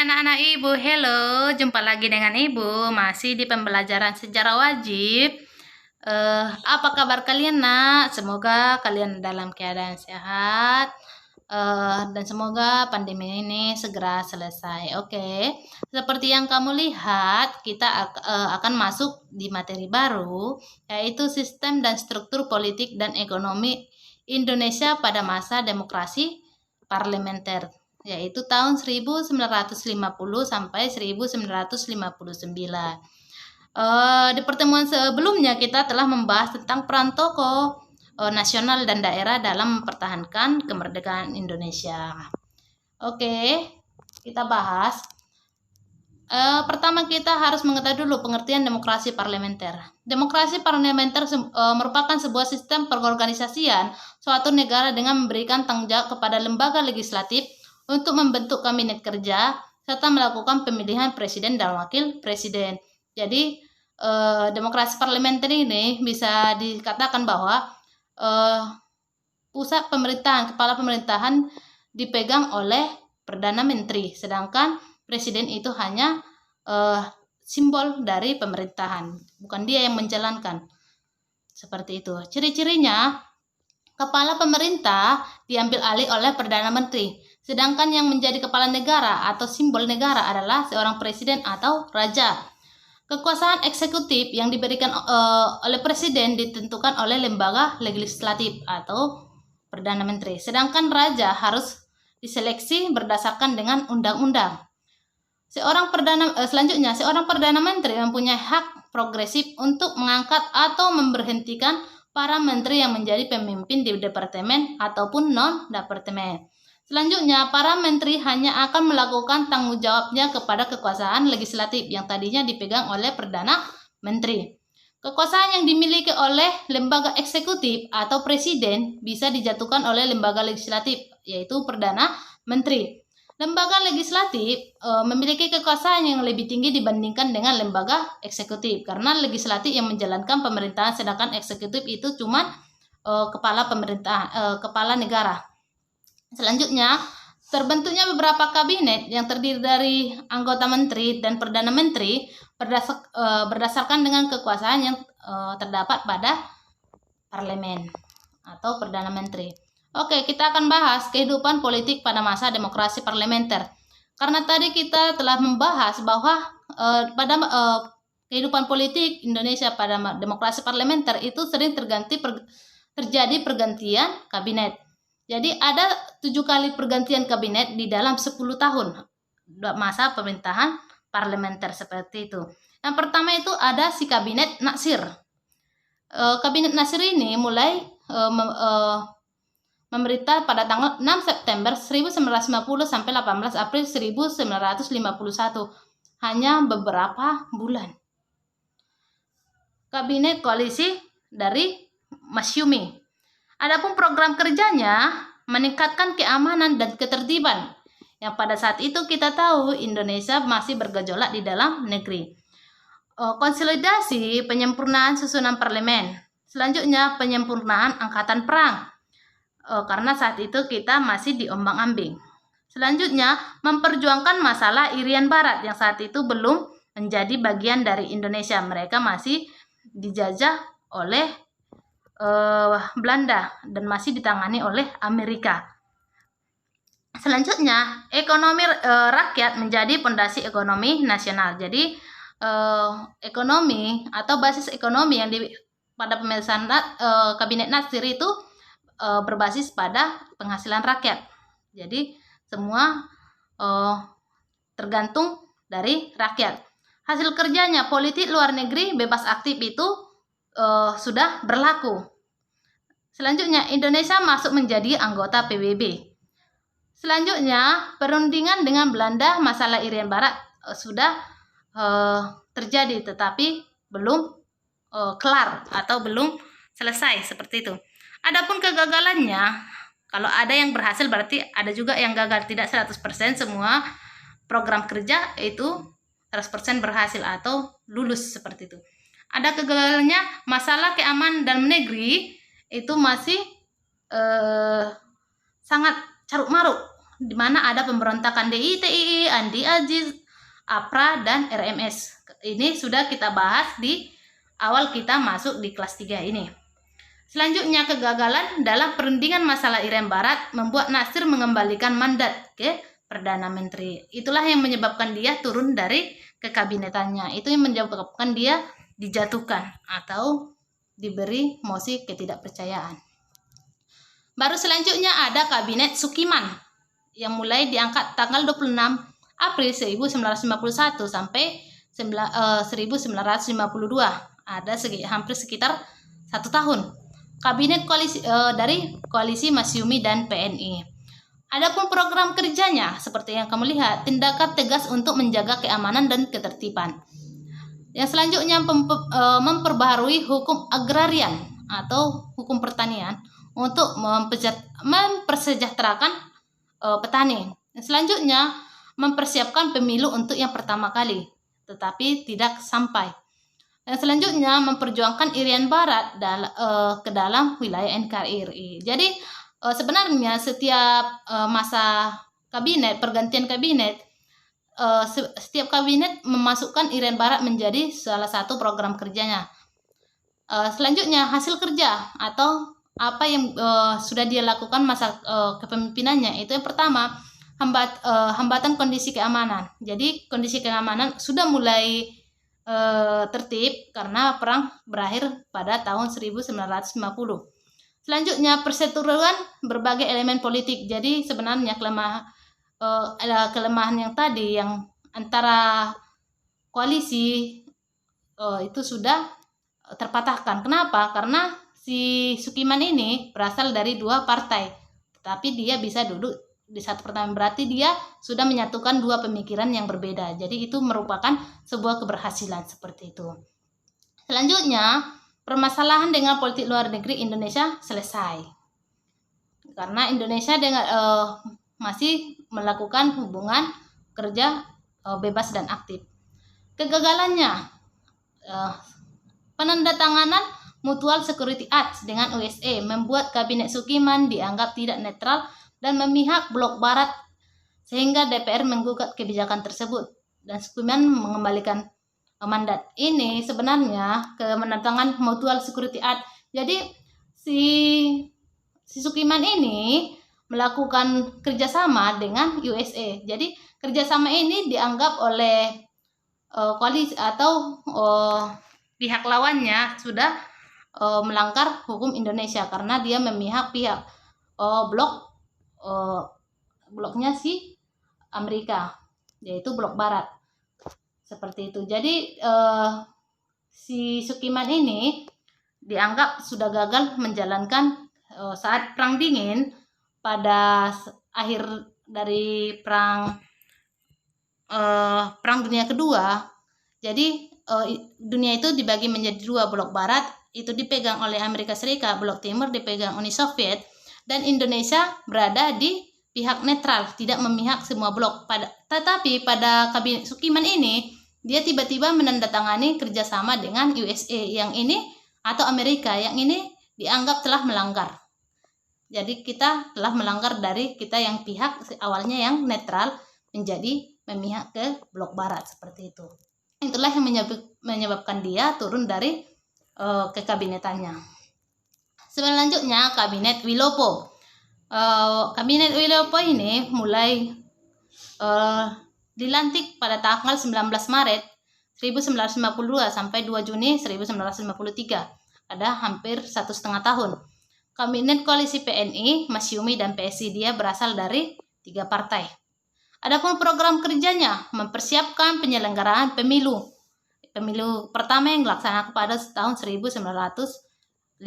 anak-anak Ibu, hello, jumpa lagi dengan Ibu, masih di pembelajaran sejarah wajib. Apa kabar kalian nak? Semoga kalian dalam keadaan sehat, dan semoga pandemi ini segera selesai. Oke, seperti yang kamu lihat, kita akan masuk di materi baru, yaitu sistem dan struktur politik dan ekonomi Indonesia pada masa demokrasi parlementer, yaitu tahun 1950 sampai 1959. Di pertemuan sebelumnya kita telah membahas tentang peran tokoh nasional dan daerah dalam mempertahankan kemerdekaan Indonesia. Oke, kita bahas. Pertama kita harus mengetahui dulu pengertian demokrasi parlementer. Demokrasi parlementer merupakan sebuah sistem pengorganisasian suatu negara dengan memberikan tanggung jawab kepada lembaga legislatif untuk membentuk kabinet kerja serta melakukan pemilihan presiden dan wakil presiden. Jadi demokrasi parlementer ini bisa dikatakan bahwa pusat pemerintahan, kepala pemerintahan dipegang oleh Perdana Menteri, sedangkan presiden itu hanya simbol dari pemerintahan, bukan dia yang menjalankan. Seperti itu. Ciri-cirinya, kepala pemerintah diambil alih oleh Perdana Menteri, sedangkan yang menjadi kepala negara atau simbol negara adalah seorang presiden atau raja. Kekuasaan eksekutif yang diberikan oleh presiden ditentukan oleh lembaga legislatif atau Perdana Menteri, sedangkan raja harus diseleksi berdasarkan dengan undang-undang. Selanjutnya, seorang Perdana Menteri mempunyai hak progresif untuk mengangkat atau memberhentikan para menteri yang menjadi pemimpin di departemen ataupun non-departemen. Selanjutnya, para menteri hanya akan melakukan tanggung jawabnya kepada kekuasaan legislatif yang tadinya dipegang oleh Perdana Menteri. Kekuasaan yang dimiliki oleh lembaga eksekutif atau presiden bisa dijatuhkan oleh lembaga legislatif, yaitu Perdana Menteri. Lembaga legislatif memiliki kekuasaan yang lebih tinggi dibandingkan dengan lembaga eksekutif, karena legislatif yang menjalankan pemerintahan, sedangkan eksekutif itu cuma kepala pemerintah, kepala negara. Selanjutnya, terbentuknya beberapa kabinet yang terdiri dari anggota menteri dan perdana menteri berdasarkan dengan kekuasaan yang terdapat pada parlemen atau perdana menteri. Oke, kita akan bahas kehidupan politik pada masa demokrasi parlementer. Karena tadi kita telah membahas bahwa pada kehidupan politik Indonesia pada demokrasi parlementer itu sering terjadi pergantian kabinet. Jadi ada 7 kali pergantian kabinet di dalam 10 tahun masa pemerintahan parlementer seperti itu. Yang pertama itu ada si kabinet Natsir. Kabinet Natsir ini mulai memerintah pada tanggal 6 September 1950 sampai 18 April 1951. Hanya beberapa bulan. Kabinet koalisi dari Masyumi. Adapun program kerjanya meningkatkan keamanan dan ketertiban. Yang pada saat itu kita tahu Indonesia masih bergejolak di dalam negeri. Konsolidasi penyempurnaan susunan parlemen. Selanjutnya penyempurnaan angkatan perang. Karena saat itu kita masih diombang-ambing. Selanjutnya memperjuangkan masalah Irian Barat yang saat itu belum menjadi bagian dari Indonesia. Mereka masih dijajah oleh Belanda dan masih ditangani oleh Amerika. Selanjutnya, ekonomi rakyat menjadi pondasi ekonomi nasional. Jadi ekonomi atau basis ekonomi yang pada pemilihan kabinet Natsir itu berbasis pada penghasilan rakyat. Jadi semua tergantung dari rakyat. Hasil kerjanya politik luar negeri bebas aktif itu sudah berlaku. Selanjutnya, Indonesia masuk menjadi anggota PBB. Selanjutnya, perundingan dengan Belanda masalah Irian Barat sudah terjadi, tetapi belum kelar atau belum selesai seperti itu. Adapun kegagalannya, kalau ada yang berhasil berarti ada juga yang gagal. Tidak 100% semua program kerja itu 100% berhasil atau lulus seperti itu. Ada kegagalannya, masalah keamanan dalam negeri itu masih sangat caruk-maruk di mana ada pemberontakan DITII, Andi Aziz, APRA, dan RMS. Ini sudah kita bahas di awal kita masuk di kelas 3 ini. Selanjutnya, kegagalan dalam perundingan masalah Irian Barat membuat Nasir mengembalikan mandat ke Perdana Menteri. Itulah yang menyebabkan dia turun dari kekabinetannya. Itu yang menyebabkan dia dijatuhkan atau diberi mosi ketidakpercayaan. Baru selanjutnya ada Kabinet Sukiman yang mulai diangkat tanggal 26 April 1951 sampai 1952. Ada hampir sekitar 1 tahun. Kabinet koalisi dari Koalisi Masyumi dan PNI. Adapun program kerjanya seperti yang kamu lihat, tindakan tegas untuk menjaga keamanan dan ketertiban. Yang selanjutnya memperbaharui hukum agrarian atau hukum pertanian untuk mempersejahterakan petani. Selanjutnya mempersiapkan pemilu untuk yang pertama kali, tetapi tidak sampai. Yang selanjutnya memperjuangkan Irian Barat ke dalam wilayah NKRI. Jadi sebenarnya setiap masa kabinet, pergantian kabinet, setiap kabinet memasukkan Irian Barat menjadi salah satu program kerjanya. Selanjutnya hasil kerja atau apa yang sudah dia lakukan masa kepemimpinannya, itu yang pertama hambatan kondisi keamanan. Jadi kondisi keamanan sudah mulai tertib karena perang berakhir pada tahun 1950. Selanjutnya perseteruan berbagai elemen politik. Jadi sebenarnya kelemahan yang tadi yang antara koalisi itu sudah terpatahkan. Kenapa? Karena si Sukiman ini berasal dari 2 partai, tetapi dia bisa duduk di satu pertemuan, berarti dia sudah menyatukan 2 pemikiran yang berbeda. Jadi itu merupakan sebuah keberhasilan seperti itu. Selanjutnya, permasalahan dengan politik luar negeri Indonesia selesai. Karena Indonesia masih melakukan hubungan kerja bebas dan aktif. Kegagalannya, penandatanganan Mutual Security Act dengan USA membuat Kabinet Sukiman dianggap tidak netral dan memihak blok barat, sehingga DPR menggugat kebijakan tersebut dan Sukiman mengembalikan mandat. Ini sebenarnya kemenangan Mutual Security Act. Jadi si Sukiman ini melakukan kerjasama dengan USA. Jadi kerjasama ini dianggap oleh koalisi atau pihak lawannya sudah melanggar hukum Indonesia karena dia memihak pihak bloknya si Amerika, yaitu blok barat. Seperti itu. Jadi si Sukiman ini dianggap sudah gagal menjalankan saat perang dingin pada akhir dari perang dunia kedua. Jadi dunia itu dibagi menjadi 2, blok barat itu dipegang oleh Amerika Serikat, blok timur dipegang Uni Soviet, dan Indonesia berada di pihak netral, tidak memihak semua blok. Tetapi pada Kabinet Sukiman ini, dia tiba-tiba menandatangani kerjasama dengan USA yang ini atau Amerika yang ini dianggap telah melanggar. Jadi kita telah melanggar dari kita yang pihak awalnya yang netral menjadi memihak ke blok barat seperti itu. Itulah yang menyebabkan dia turun dari kekabinetannya. Selanjutnya Kabinet Wilopo. Kabinet Wilopo ini mulai dilantik pada tanggal 19 Maret 1952 sampai 2 Juni 1953. Ada hampir 1,5 tahun. Kabinet Koalisi PNI, Masyumi, dan PSI dia berasal dari 3 partai. Adapun program kerjanya mempersiapkan penyelenggaraan pemilu pertama yang dilaksanakan pada tahun 1955,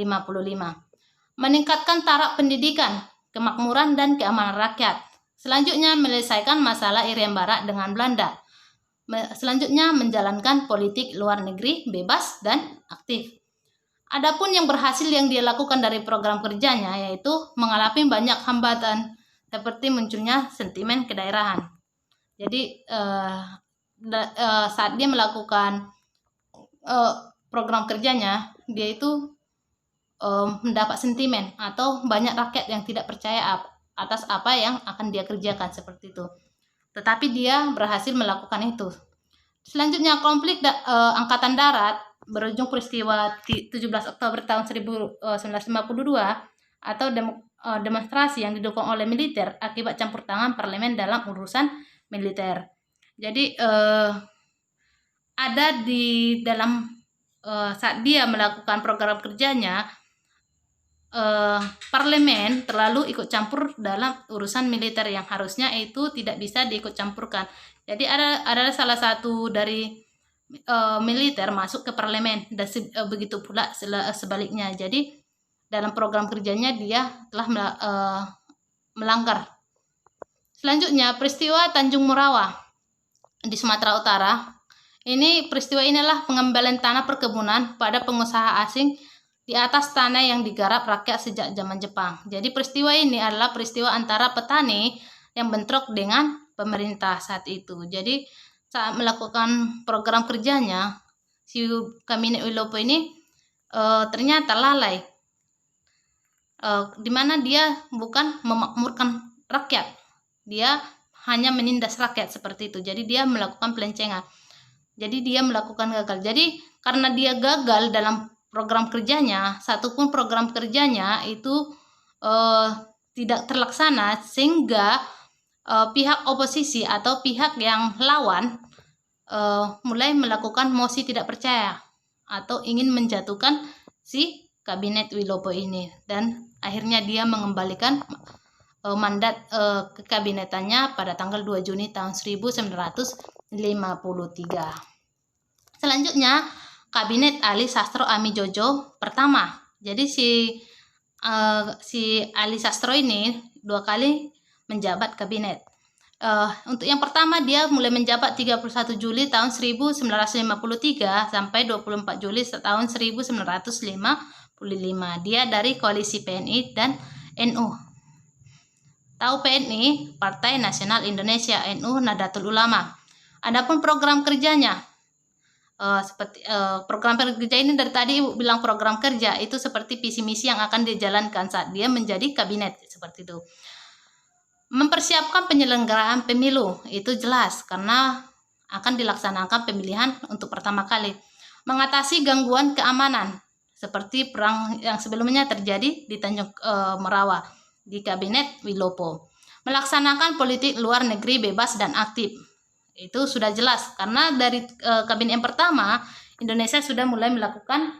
meningkatkan taraf pendidikan, kemakmuran, dan keamanan rakyat. Selanjutnya menyelesaikan masalah Irian Barat dengan Belanda. Selanjutnya menjalankan politik luar negeri bebas dan aktif. Adapun yang berhasil yang dia lakukan dari program kerjanya yaitu mengalami banyak hambatan seperti munculnya sentimen kedaerahan. Jadi saat dia melakukan program kerjanya, dia itu mendapat sentimen atau banyak rakyat yang tidak percaya atas apa yang akan dia kerjakan seperti itu. Tetapi dia berhasil melakukan itu. Selanjutnya, konflik Angkatan Darat berujung peristiwa 17 Oktober tahun 1952 atau demonstrasi yang didukung oleh militer akibat campur tangan parlemen dalam urusan militer. Jadi ada di dalam saat dia melakukan program kerjanya, parlemen terlalu ikut campur dalam urusan militer yang harusnya itu tidak bisa diikut campurkan. Jadi ada salah satu dari militer masuk ke parlemen dan begitu pula sebaliknya. Jadi dalam program kerjanya dia telah melanggar. Selanjutnya, peristiwa Tanjung Morawa di Sumatera Utara. Peristiwa inilah pengembalian tanah perkebunan pada pengusaha asing di atas tanah yang digarap rakyat sejak zaman Jepang. Jadi peristiwa ini adalah peristiwa antara petani yang bentrok dengan pemerintah saat itu. Jadi saat melakukan program kerjanya, si Kabinet Wilopo ini ternyata lalai, di mana dia bukan memakmurkan rakyat, dia hanya menindas rakyat seperti itu. Jadi dia melakukan pelencengan. Jadi dia melakukan gagal. Jadi karena dia gagal dalam program kerjanya, satupun program kerjanya itu tidak terlaksana, sehingga pihak oposisi atau pihak yang lawan mulai melakukan mosi tidak percaya atau ingin menjatuhkan si Kabinet Wilopo ini, dan akhirnya dia mengembalikan mandat kekabinetannya pada tanggal 2 Juni tahun 1953. Selanjutnya, Kabinet Ali Sastro Amijojo pertama. Jadi si Ali Sastro ini 2 kali menjabat kabinet. Untuk yang pertama, dia mulai menjabat 31 Juli tahun 1953 sampai 24 Juli tahun 1955. Dia dari koalisi PNI dan NU. Tahu PNI, Partai Nasional Indonesia, NU Nahdlatul Ulama. Adapun program kerjanya, program kerja ini dari tadi Ibu bilang program kerja itu seperti visi misi yang akan dijalankan saat dia menjadi kabinet seperti itu. Mempersiapkan penyelenggaraan pemilu itu jelas karena akan dilaksanakan pemilihan untuk pertama kali. Mengatasi gangguan keamanan seperti perang yang sebelumnya terjadi di Tanjung Morawa di Kabinet Wilopo. Melaksanakan politik luar negeri bebas dan aktif. Itu sudah jelas karena dari kabinet yang pertama Indonesia sudah mulai melakukan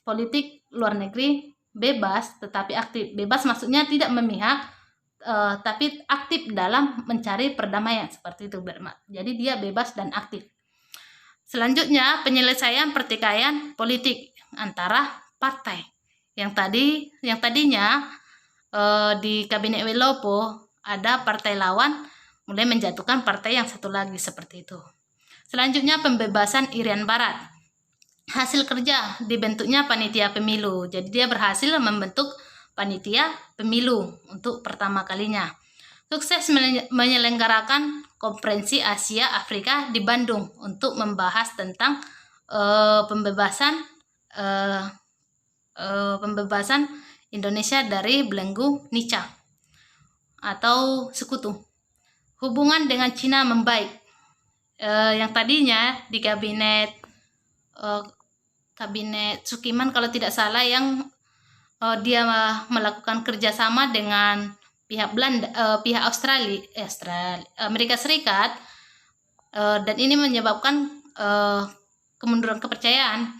politik luar negeri bebas tetapi aktif. Bebas maksudnya tidak memihak, tapi aktif dalam mencari perdamaian seperti itu. Jadi dia bebas dan aktif. Selanjutnya, penyelesaian pertikaian politik antara partai. Yang tadinya di Kabinet Wilopo ada partai lawan mulai menjatuhkan partai yang satu lagi seperti itu. Selanjutnya, pembebasan Irian Barat. Hasil kerja dibentuknya panitia pemilu. Jadi dia berhasil membentuk panitia pemilu untuk pertama kalinya. Sukses menyelenggarakan konferensi Asia Afrika di Bandung untuk membahas tentang pembebasan Indonesia dari belenggu Nica atau sekutu. Hubungan dengan Cina membaik. Yang tadinya di kabinet Sukiman kalau tidak salah yang dia melakukan kerjasama dengan pihak Amerika Serikat, dan ini menyebabkan kemunduran kepercayaan.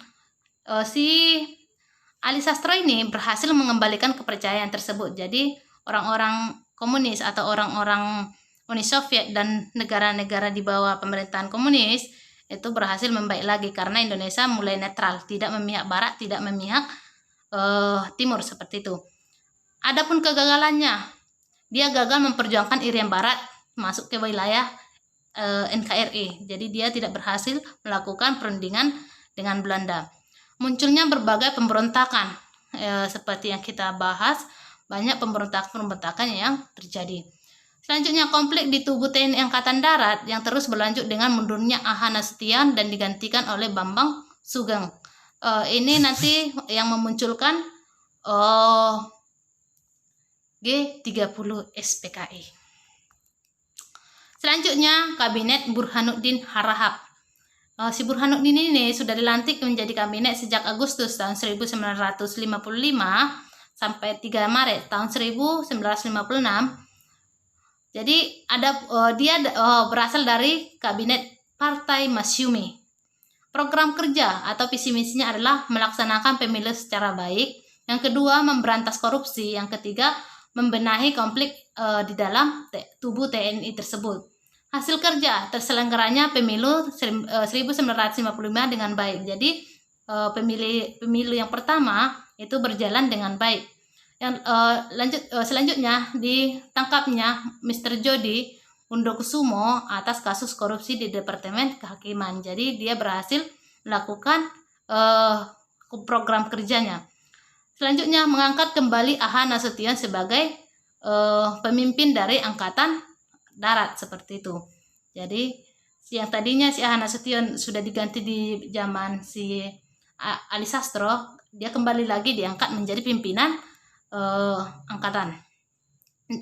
Si Ali Sastro ini berhasil mengembalikan kepercayaan tersebut. Jadi orang-orang komunis atau orang-orang Uni Soviet dan negara-negara di bawah pemerintahan komunis itu berhasil membaik lagi karena Indonesia mulai netral, tidak memihak barat, tidak memihak timur seperti itu. Adapun kegagalannya, dia gagal memperjuangkan Irian Barat masuk ke wilayah NKRI. Jadi dia tidak berhasil melakukan perundingan dengan Belanda. Munculnya berbagai pemberontakan, seperti yang kita bahas, banyak pemberontakan yang terjadi. Selanjutnya, konflik di tubuh TNI Angkatan Darat yang terus berlanjut dengan mundurnya Aha Nasution dan digantikan oleh Bambang Sugeng. Ini nanti yang memunculkan G30 SPKI. Selanjutnya, Kabinet Burhanuddin Harahap. Si Burhanuddin ini sudah dilantik menjadi kabinet sejak Agustus tahun 1955 sampai 3 Maret tahun 1956. Jadi dia berasal dari kabinet Partai Masyumi. Program kerja atau visi misinya adalah melaksanakan pemilu secara baik. Yang kedua, memberantas korupsi. Yang ketiga, membenahi konflik di dalam tubuh TNI tersebut. Hasil kerja, terselenggaranya pemilu 1955 dengan baik. Jadi pemilu yang pertama itu berjalan dengan baik. Yang selanjutnya ditangkapnya Mr. Jody Undokusumo atas kasus korupsi di Departemen Kehakiman. Jadi dia berhasil melakukan program kerjanya. Selanjutnya mengangkat kembali Aha Nasution sebagai pemimpin dari Angkatan Darat seperti itu. Jadi yang tadinya si Aha Nasution sudah diganti di zaman si Ali Sastro, dia kembali lagi diangkat menjadi pimpinan angkatan.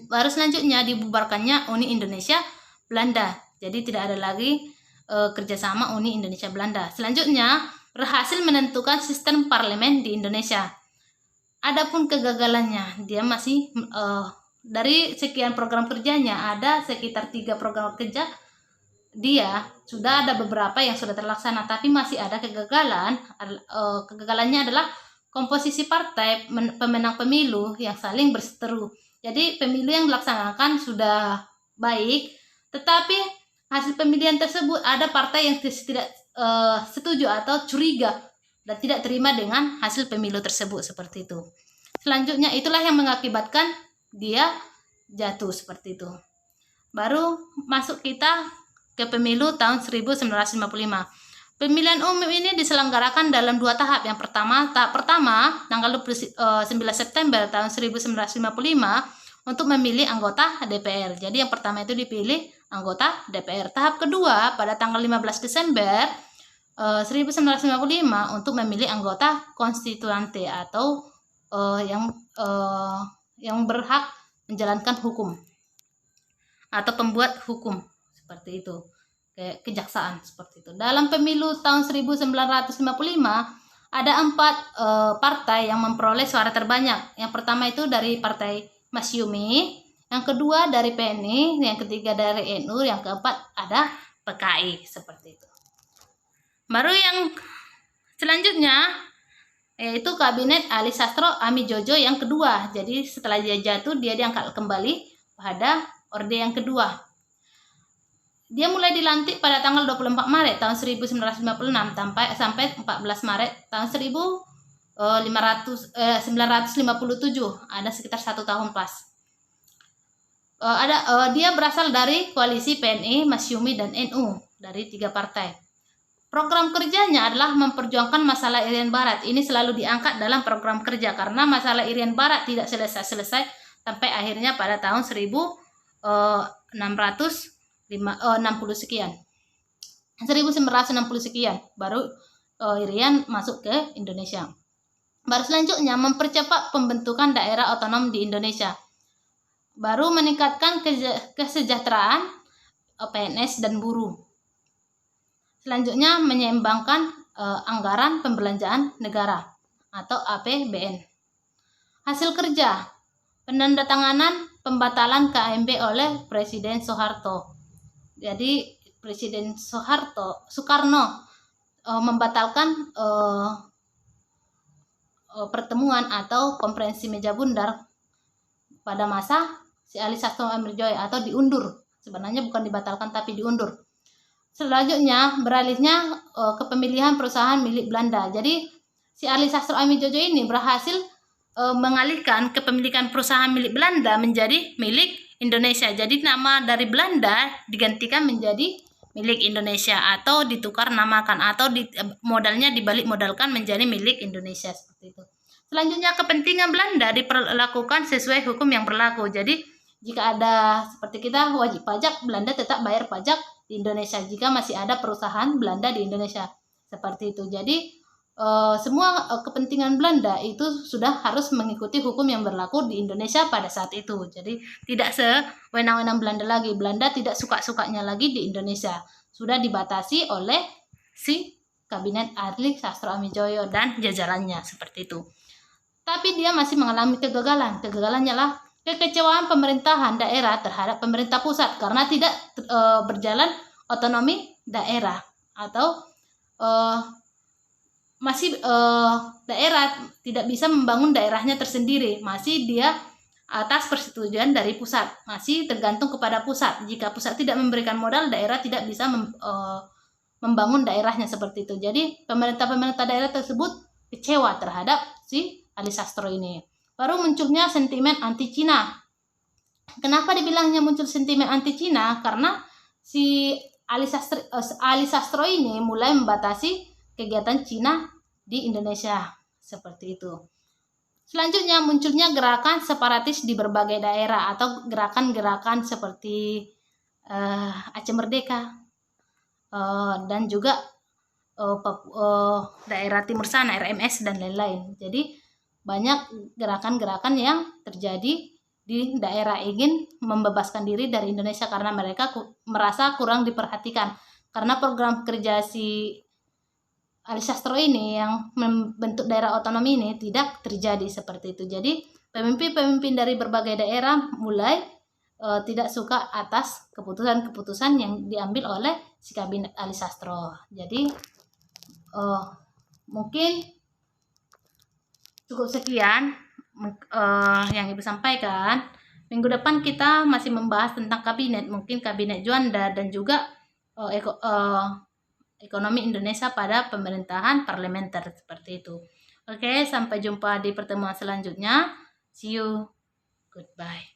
Baru selanjutnya dibubarkannya Uni Indonesia Belanda. Jadi tidak ada lagi kerjasama Uni Indonesia Belanda. Selanjutnya berhasil menentukan sistem parlemen di Indonesia. Adapun kegagalannya, dia masih dari sekian program kerjanya ada sekitar 3 program kerja. Dia sudah ada beberapa yang sudah terlaksana, tapi masih ada kegagalan. Kegagalannya adalah komposisi partai pemenang pemilu yang saling berseteru. Jadi pemilu yang dilaksanakan sudah baik, tetapi hasil pemilihan tersebut ada partai yang tidak setuju atau curiga dan tidak terima dengan hasil pemilu tersebut seperti itu. Selanjutnya itulah yang mengakibatkan dia jatuh seperti itu. Baru masuk kita ke pemilu tahun 1955. Pemilihan umum ini diselenggarakan dalam 2 tahap. Yang pertama, tahap pertama tanggal 9 September tahun 1955 untuk memilih anggota DPR. Jadi yang pertama itu dipilih anggota DPR. Tahap kedua pada tanggal 15 Desember 1955 untuk memilih anggota konstituante atau yang berhak menjalankan hukum atau pembuat hukum seperti itu. Kayak kejaksaan seperti itu. Dalam pemilu tahun 1955 ada 4 partai yang memperoleh suara terbanyak. Yang pertama itu dari Partai Masyumi, yang kedua dari PNI, yang ketiga dari NU, yang keempat ada PKI seperti itu. Baru yang selanjutnya yaitu kabinet Ali Sastro Ami Jojo yang kedua. Jadi setelah dia jatuh, dia diangkat kembali pada orde yang kedua. Dia mulai dilantik pada tanggal 24 Maret tahun 1956 sampai 14 Maret tahun 1957. Ada sekitar 1 tahun pas. Dia berasal dari koalisi PNI, Masyumi, dan NU dari 3 partai. Program kerjanya adalah memperjuangkan masalah Irian Barat. Ini selalu diangkat dalam program kerja karena masalah Irian Barat tidak selesai sampai akhirnya pada tahun 1960 sekian. 1960 sekian baru Irian masuk ke Indonesia. Baru selanjutnya mempercepat pembentukan daerah otonom di Indonesia. Baru meningkatkan kesejahteraan PNS dan buruh. Selanjutnya menyeimbangkan anggaran pembelanjaan negara atau APBN. Hasil kerja, penandatanganan pembatalan KMB oleh Presiden Soeharto. Jadi Presiden Soekarno membatalkan pertemuan atau konferensi meja bundar pada masa si Ali Sastro Amirjoy atau diundur. Sebenarnya bukan dibatalkan tapi diundur. Selanjutnya beralihnya ke pemilihan perusahaan milik Belanda. Jadi si Ali Sastro Ami Jojo ini berhasil mengalihkan kepemilikan perusahaan milik Belanda menjadi milik Indonesia. Jadi nama dari Belanda digantikan menjadi milik Indonesia atau ditukar namakan atau modalnya dibalik modalkan menjadi milik Indonesia seperti itu. Selanjutnya kepentingan Belanda diperlakukan sesuai hukum yang berlaku. Jadi jika ada seperti kita wajib pajak, Belanda tetap bayar pajak di Indonesia jika masih ada perusahaan Belanda di Indonesia seperti itu. Jadi semua kepentingan Belanda itu sudah harus mengikuti hukum yang berlaku di Indonesia pada saat itu. Jadi tidak sewenang-wenang Belanda lagi. Belanda tidak suka-sukanya lagi di Indonesia. Sudah dibatasi oleh si Kabinet Ali Sastro Amijoyo dan jajarannya seperti itu. Tapi dia masih mengalami kegagalan. Kegagalannya lah kekecewaan pemerintahan daerah terhadap pemerintah pusat karena tidak berjalan otonomi daerah atau masih daerah tidak bisa membangun daerahnya tersendiri, masih dia atas persetujuan dari pusat, masih tergantung kepada pusat. Jika pusat tidak memberikan modal, daerah tidak bisa membangun daerahnya seperti itu. Jadi pemerintah daerah tersebut kecewa terhadap si Ali Sastro ini. Baru munculnya sentimen anti Cina. Kenapa dibilangnya muncul sentimen anti Cina? Karena si Ali Sastro ini mulai membatasi kegiatan Cina di Indonesia seperti itu. Selanjutnya munculnya gerakan separatis di berbagai daerah atau gerakan-gerakan seperti Aceh Merdeka dan juga daerah Timur Sana, RMS dan lain-lain. Jadi banyak gerakan-gerakan yang terjadi di daerah ingin membebaskan diri dari Indonesia karena mereka merasa kurang diperhatikan karena program kerja si Ali Sastro ini yang membentuk daerah otonomi ini tidak terjadi seperti itu. Jadi pemimpin-pemimpin dari berbagai daerah mulai tidak suka atas keputusan-keputusan yang diambil oleh si Kabinet Ali Sastro. Jadi mungkin cukup sekian yang Ibu sampaikan. Minggu depan kita masih membahas tentang kabinet, mungkin kabinet Juanda dan juga ekonomi Indonesia pada pemerintahan parlementer seperti itu. Oke, sampai jumpa di pertemuan selanjutnya. See you. Goodbye.